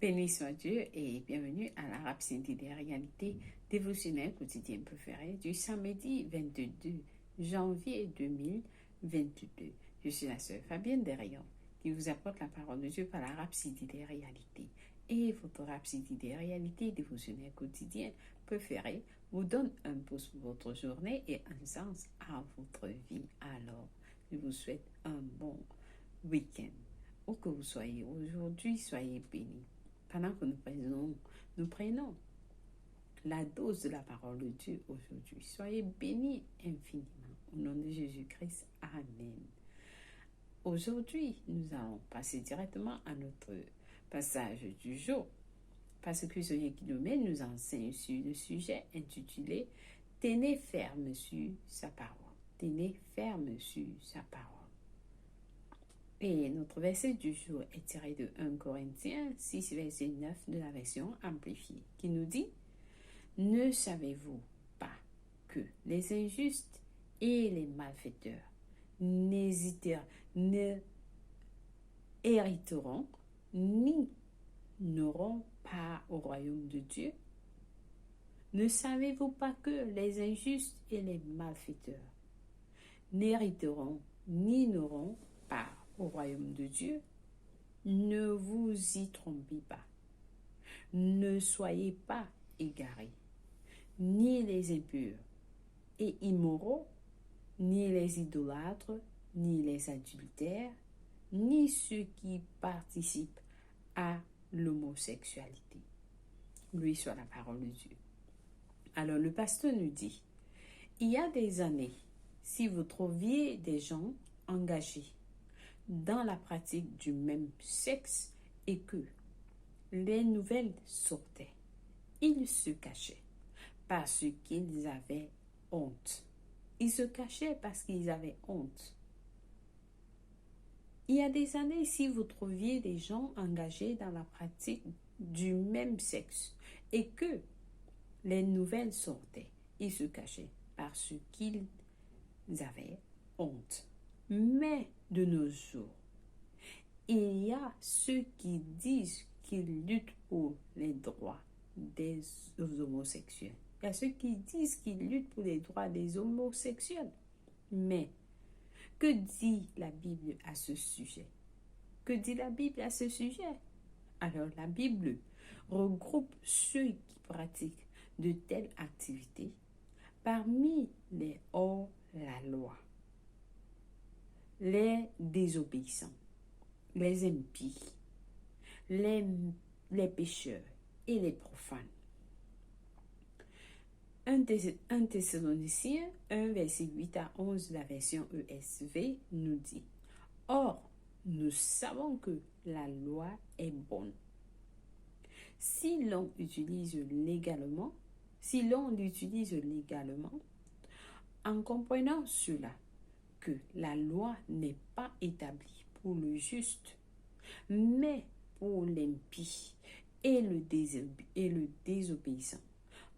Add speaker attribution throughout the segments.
Speaker 1: Béni soit Dieu et bienvenue à la Rhapsodie des réalités dévotionnelles quotidiennes préférées du samedi 22 janvier 2022. Je suis la sœur Fabienne Derrion qui vous apporte la parole de Dieu par la Rhapsodie des réalités. Et votre Rhapsodie des réalités dévotionnelles quotidiennes préférées vous donne un pouce pour votre journée et un sens à votre vie. Alors, je vous souhaite un bon week-end. Où que vous soyez aujourd'hui, soyez bénis. Pendant que nous prenons la dose de la parole de Dieu aujourd'hui, soyez bénis infiniment. Au nom de Jésus-Christ, Amen. Aujourd'hui, nous allons passer directement à notre passage du jour, parce que celui qui nous met nous enseigne sur le sujet intitulé « Tenez ferme sur sa parole ». Tenez ferme sur sa parole. Et notre verset du jour est tiré de 1 Corinthiens 6, verset 9 de la version amplifiée, qui nous dit « Ne savez-vous pas que les injustes et les malfaiteurs ne hériteront ni n'auront part au royaume de Dieu? Ne savez-vous pas que les injustes et les malfaiteurs n'hériteront ni n'auront part au royaume de Dieu? Ne vous y trompez pas. Ne soyez pas égarés, ni les impurs et immoraux, ni les idolâtres, ni les adultères, ni ceux qui participent à l'homosexualité. Lui soit la parole de Dieu. Alors le pasteur nous dit, il y a des années, si vous trouviez des gens engagés dans la pratique du même sexe et que les nouvelles sortaient, ils se cachaient parce qu'ils avaient honte. Ils se cachaient parce qu'ils avaient honte. Il y a des années, si vous trouviez des gens engagés dans la pratique du même sexe et que les nouvelles sortaient, ils se cachaient parce qu'ils avaient honte. Mais de nos jours, il y a ceux qui disent qu'ils luttent pour les droits des homosexuels. Il y a ceux qui disent qu'ils luttent pour les droits des homosexuels. Mais que dit la Bible à ce sujet? Que dit la Bible à ce sujet? Alors la Bible regroupe ceux qui pratiquent de telles activités parmi les hors-la-loi, les désobéissants, les impies, les pécheurs et les profanes. 1 Thessaloniciens 1, verset 8 à 11, la version ESV nous dit « Or, nous savons que la loi est bonne. Si l'on l'utilise légalement, en comprenant cela, que la loi n'est pas établie pour le juste, mais pour l'impie et le désobéissant,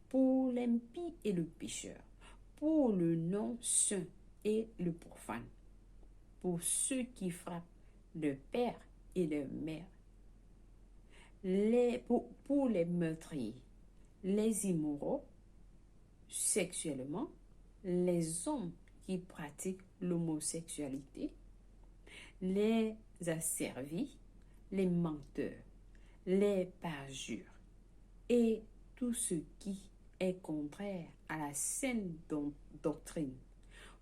Speaker 1: pour l'impie et le pécheur, pour le non-saint et le profane, pour ceux qui frappent leur père et leur mère, pour les meurtriers, les immoraux sexuellement, les hommes qui pratiquent l'homosexualité, les asservis, les menteurs, les parjures et tout ce qui est contraire à la saine doctrine,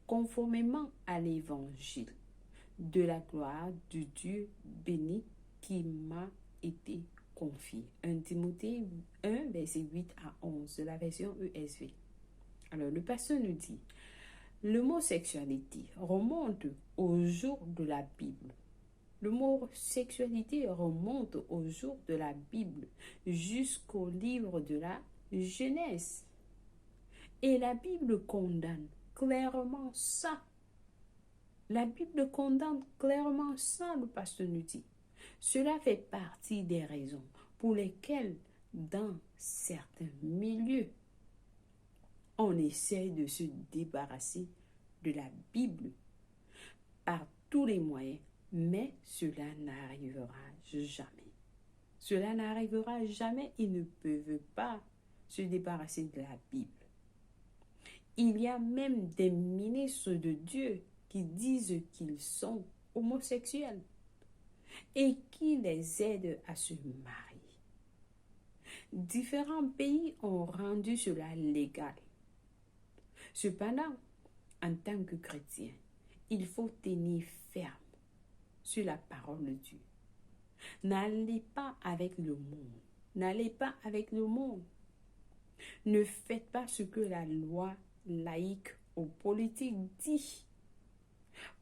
Speaker 1: conformément à l'évangile de la gloire du Dieu béni qui m'a été confié. 1 Timothée 1, verset 8 à 11 de la version ESV. Alors le pasteur nous dit, l'homosexualité remonte au jour de la Bible. L'homosexualité remonte au jour de la Bible jusqu'au livre de la Genèse. Et la Bible condamne clairement ça. La Bible condamne clairement ça, le pasteur nous dit. Cela fait partie des raisons pour lesquelles, dans certains milieux, on essaie de se débarrasser de la Bible par tous les moyens, mais cela n'arrivera jamais. Cela n'arrivera jamais. Ils ne peuvent pas se débarrasser de la Bible. Il y a même des ministres de Dieu qui disent qu'ils sont homosexuels et qui les aident à se marier. Différents pays ont rendu cela légal. Cependant, en tant que chrétien, il faut tenir ferme sur la parole de Dieu. N'allez pas avec le monde. N'allez pas avec le monde. Ne faites pas ce que la loi laïque ou politique dit.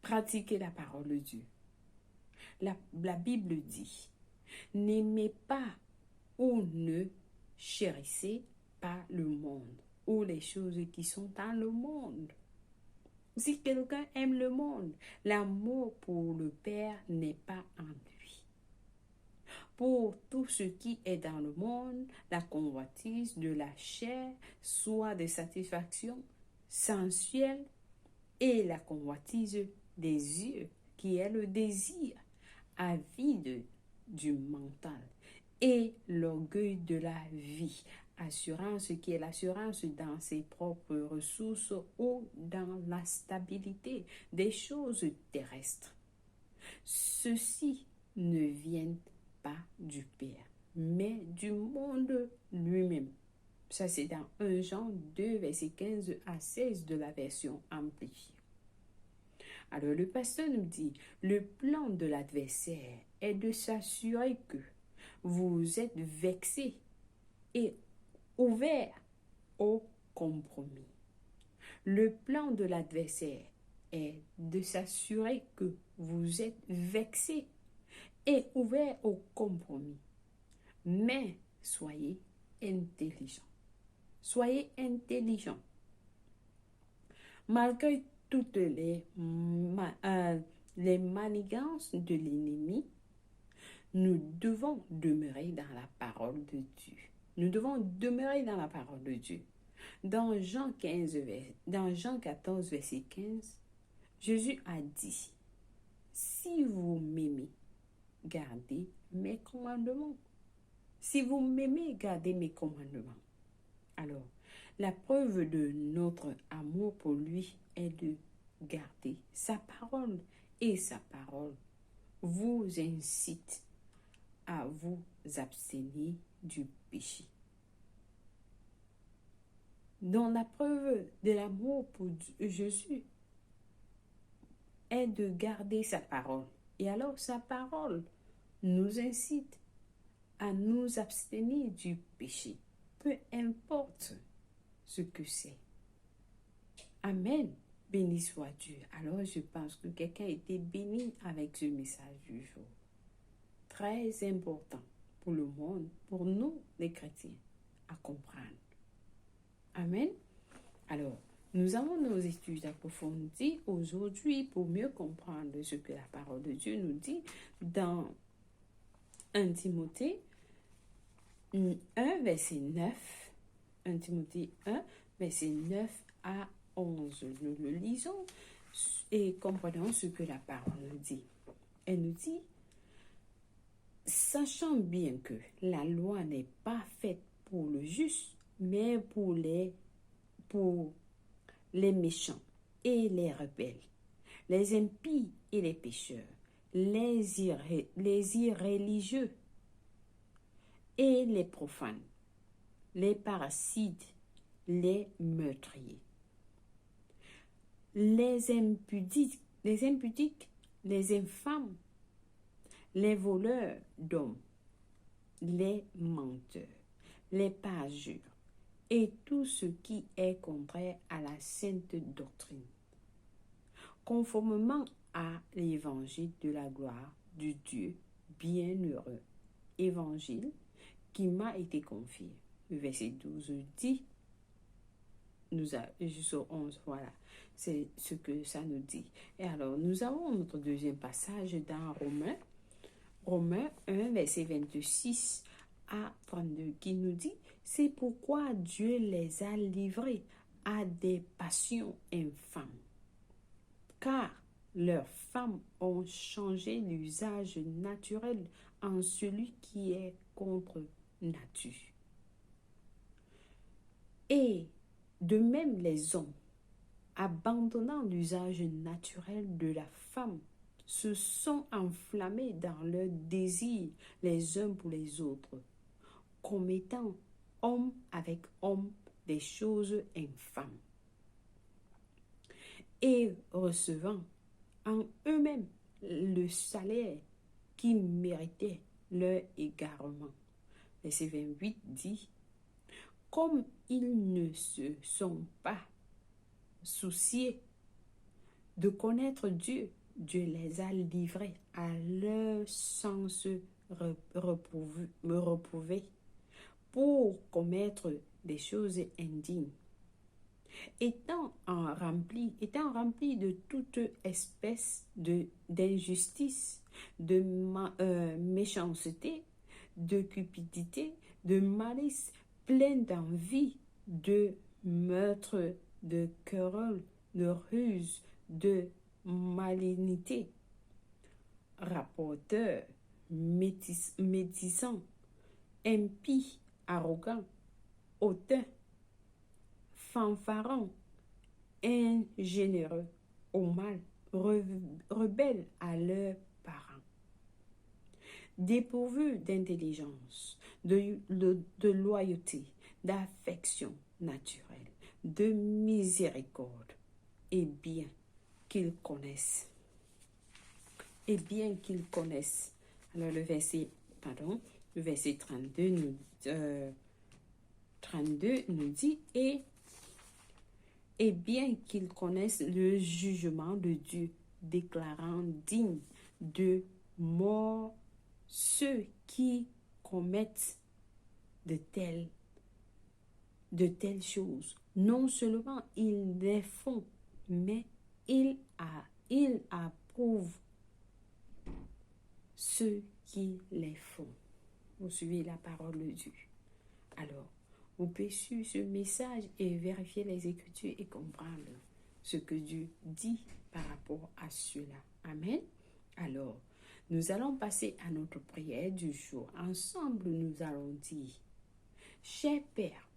Speaker 1: Pratiquez la parole de Dieu. La Bible dit, n'aimez pas ou ne chérissez pas le monde ou les choses qui sont dans le monde. Si quelqu'un aime le monde, l'amour pour le Père n'est pas en lui. Pour tout ce qui est dans le monde, la convoitise de la chair, soit de satisfaction sensuelle, et la convoitise des yeux, qui est le désir avide du mental, et l'orgueil de la vie, assurance qui est l'assurance dans ses propres ressources ou dans la stabilité des choses terrestres. Ceux-ci ne viennent pas du Père, mais du monde lui-même. Ça, c'est dans 1 Jean 2, verset 15 à 16 de la version amplifiée. Alors, le pasteur nous dit, le plan de l'adversaire est de s'assurer que vous êtes vexés et ouverts au compromis. Le plan de l'adversaire est de s'assurer que vous êtes vexés et ouverts au compromis. Mais soyez intelligents. Soyez intelligents. Malgré toutes les manigances de l'ennemi, nous devons demeurer dans la parole de Dieu. Nous devons demeurer dans la parole de Dieu. Dans Jean 14, verset 15, Jésus a dit, « Si vous m'aimez, gardez mes commandements. » Si vous m'aimez, gardez mes commandements. Alors, la preuve de notre amour pour lui est de garder sa parole. Et sa parole vous incite à vous abstenir du péché. Donc, la preuve de l'amour pour Jésus est de garder sa parole. Et alors, sa parole nous incite à nous abstenir du péché, peu importe ce que c'est. Amen. Béni soit Dieu. Alors, je pense que quelqu'un a été béni avec ce message du jour. Très important pour le monde, pour nous, les chrétiens, à comprendre. Amen. Alors, nous avons nos études approfondies aujourd'hui pour mieux comprendre ce que la parole de Dieu nous dit dans 1 Timothée 1, verset 9. 1 Timothée 1, verset 9 à 11. Nous le lisons et comprenons ce que la parole nous dit. Elle nous dit, sachant bien que la loi n'est pas faite pour le juste, mais pour les méchants et les rebelles, les impies et les pécheurs, les irréligieux et les profanes, les parasites, les meurtriers, les impudiques, les infâmes, les voleurs d'hommes, les menteurs, les parjures, et tout ce qui est contraire à la sainte doctrine, conformément à l'évangile de la gloire du Dieu bienheureux, évangile qui m'a été confié. Le verset 12 dit, jusqu'au 11, voilà, c'est ce que ça nous dit. Et alors, nous avons notre deuxième passage dans Romains 1, verset 26 à 32, qui nous dit, c'est pourquoi Dieu les a livrés à des passions infâmes, car leurs femmes ont changé l'usage naturel en celui qui est contre nature. Et de même les hommes, abandonnant l'usage naturel de la femme, se sont enflammés dans leur désir les uns pour les autres, commettant homme avec homme des choses infâmes, et recevant en eux-mêmes le salaire qui méritait leur égarement. Verset 28 dit, comme ils ne se sont pas souciés de connaître Dieu, Dieu les a livrés à leur sens reprouvé pour commettre des choses indignes, étant remplis de toute espèce d'injustice, de méchanceté, de cupidité, de malice, plein d'envie, de meurtre, de querelle, de ruse, de malignité, rapporteurs, médisants, impies, arrogants, hautains, fanfarons, ingénéreux, au mal, rebelles à leurs parents, dépourvus d'intelligence, de loyauté, d'affection naturelle, de miséricorde, et bien qu'ils connaissent. Alors le verset 32 nous dit, et bien qu'ils connaissent le jugement de Dieu, déclarant dignes de mort ceux qui commettent de telles choses. Non seulement ils les font, mais ils approuvent ceux qui les font. Vous suivez la parole de Dieu. Alors, vous pouvez suivre ce message et vérifier les Écritures et comprendre ce que Dieu dit par rapport à cela. Amen. Alors, nous allons passer à notre prière du jour. Ensemble, nous allons dire, cher Père,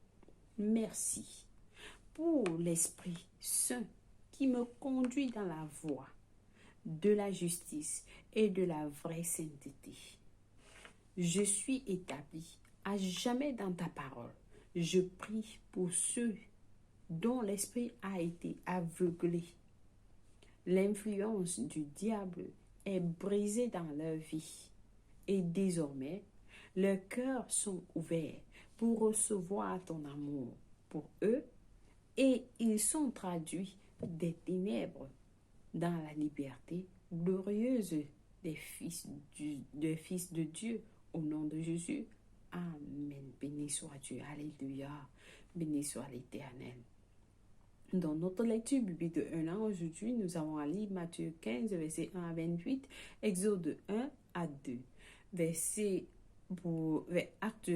Speaker 1: merci pour l'Esprit Saint qui me conduit dans la voie de la justice et de la vraie sainteté. Je suis établi à jamais dans ta parole. Je prie pour ceux dont l'esprit a été aveuglé. L'influence du diable est brisée dans leur vie et désormais, leurs cœurs sont ouverts pour recevoir ton amour pour eux et ils sont traduits des ténèbres dans la liberté glorieuse des fils de Dieu au nom de Jésus. Amen. Béni soit Dieu. Alléluia. Béni soit l'Éternel. Dans notre lecture biblique de 1 an, aujourd'hui, nous avons à lire Matthieu 15, verset 1 à 28, Exode 1 à 2, Acte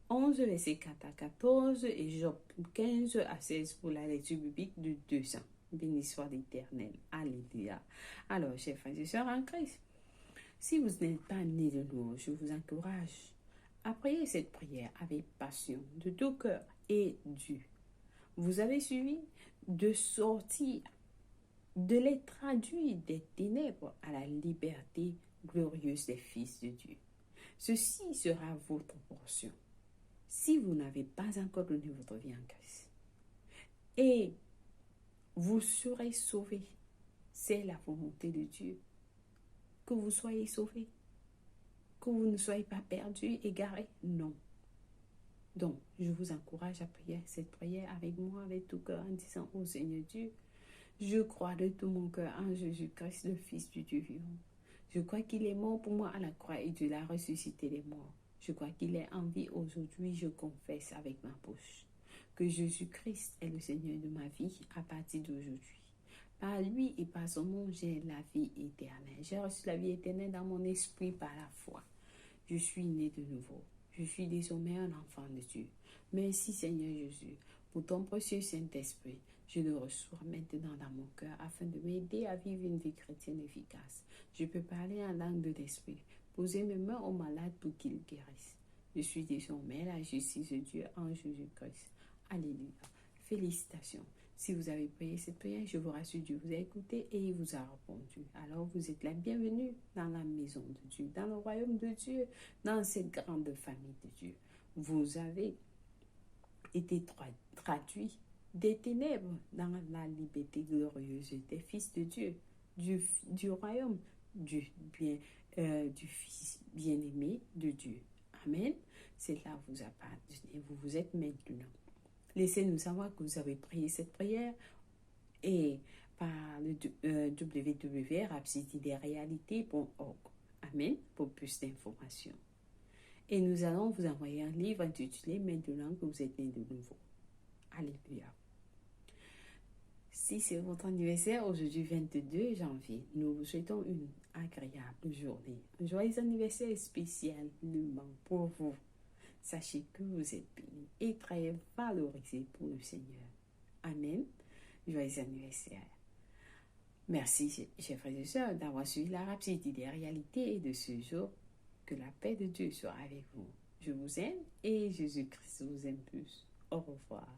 Speaker 1: 11, verset 4 à 14 et Job 15 à 16 pour la lecture biblique de 200. Béni soit l'Éternel. Alléluia. Alors, chers frères et sœurs en Christ, si vous n'êtes pas nés de nouveau, je vous encourage à prier cette prière avec passion, de tout cœur et Dieu. Vous avez suivi de sortir, de les traduire des ténèbres à la liberté glorieuse des fils de Dieu. Ceci sera votre portion si vous n'avez pas encore donné votre vie en Christ. Et vous serez sauvés. C'est la volonté de Dieu. Que vous soyez sauvés. Que vous ne soyez pas perdus, égarés. Non. Donc, je vous encourage à prier cette prière avec moi, avec tout cœur, en disant, ô Seigneur Dieu, je crois de tout mon cœur en Jésus-Christ, le Fils du Dieu vivant. Je crois qu'il est mort pour moi à la croix et Dieu l'a ressuscité des morts. Je crois qu'il est en vie aujourd'hui, je confesse avec ma bouche que Jésus-Christ est le Seigneur de ma vie à partir d'aujourd'hui. Par lui et par son nom, j'ai la vie éternelle. J'ai reçu la vie éternelle dans mon esprit par la foi. Je suis né de nouveau. Je suis désormais un enfant de Dieu. Merci Seigneur Jésus pour ton précieux Saint-Esprit. Je le reçois maintenant dans mon cœur afin de m'aider à vivre une vie chrétienne efficace. Je peux parler en langue de l'Esprit Posez mes mains aux malades pour qu'ils guérissent. Je suis désormais la justice de Dieu en Jésus-Christ. Alléluia. Félicitations. Si vous avez prié cette prière, je vous rassure, Dieu vous a écouté et il vous a répondu. Alors vous êtes la bienvenue dans la maison de Dieu, dans le royaume de Dieu, dans cette grande famille de Dieu. Vous avez été traduit des ténèbres dans la liberté glorieuse des fils de Dieu, du royaume, du Fils bien-aimé de Dieu. Amen. Cela vous appartient. Vous êtes maintenant. Laissez-nous savoir que vous avez prié cette prière et par le www.rhapsodieresrealités.org. Amen. Pour plus d'informations. Et nous allons vous envoyer un livre intitulé Maintenant que vous êtes né de nouveau. Alléluia. Si c'est votre anniversaire, aujourd'hui 22 janvier, nous vous souhaitons une agréable journée. Un joyeux anniversaire spécialement pour vous. Sachez que vous êtes bénis et très valorisés pour le Seigneur. Amen. Joyeux anniversaire. Merci, chers frères et sœurs, d'avoir suivi la Rhapsodie des réalités et de ce jour. Que la paix de Dieu soit avec vous. Je vous aime et Jésus-Christ vous aime plus. Au revoir.